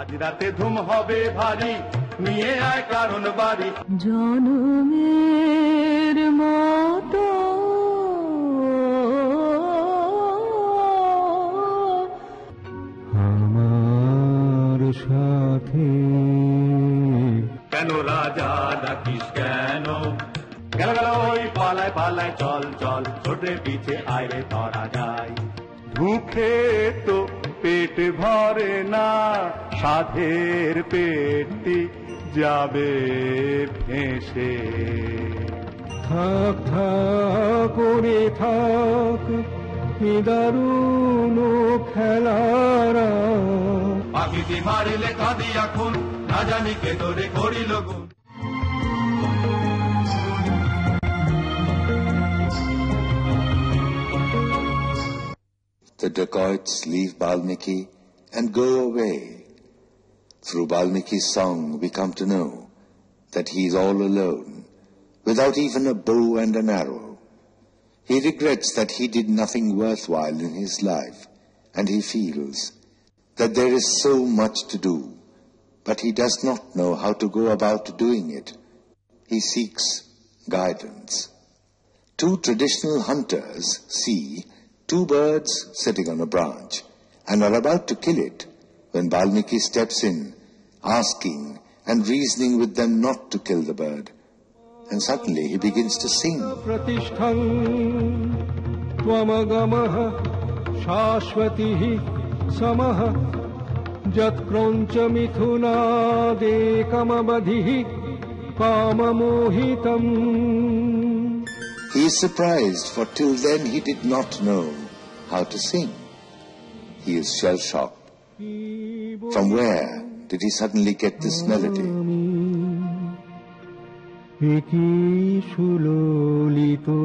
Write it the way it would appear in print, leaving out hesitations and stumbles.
আজ রাতে ধুম হবে ভারী, নিয়ে আয় কারণ বাড়ি। জনমের মতো আমার সাথে কেন রাজা ডাকিস কেন? গেল গেল ওই পালায় পালায়, চল চল ছোটে পিছে আয় রে ধরা যায়। ভুখে তো পেট ভরে না, সাধের পেটটি যাবে ভেসে। থাক থাক করে থাক দারুণ খেলারা, পাখিটি মারিলে কাঁদি এখন, না জানি কে তোরে করিল গুণ। The dacoits leave Valmiki and go away. Through Valmiki's song we come to know that he is all alone, without even a bow and an arrow. He regrets that he did nothing worthwhile in his life, and he feels that there is so much to do, but he does not know how to go about doing it. He seeks guidance. Two traditional hunters see two birds sitting on a branch and are about to kill it when Valmiki steps in, asking and reasoning with them not to kill the bird. And suddenly he begins to sing. Pratishtham tvamagamaha shashvatihi samaha jat kroncha mithunadekamamadhihi kamamohitam. He is surprised, for till then he did not know how to sing. He is shell-shocked. From where did he suddenly get this melody? Eki sulolito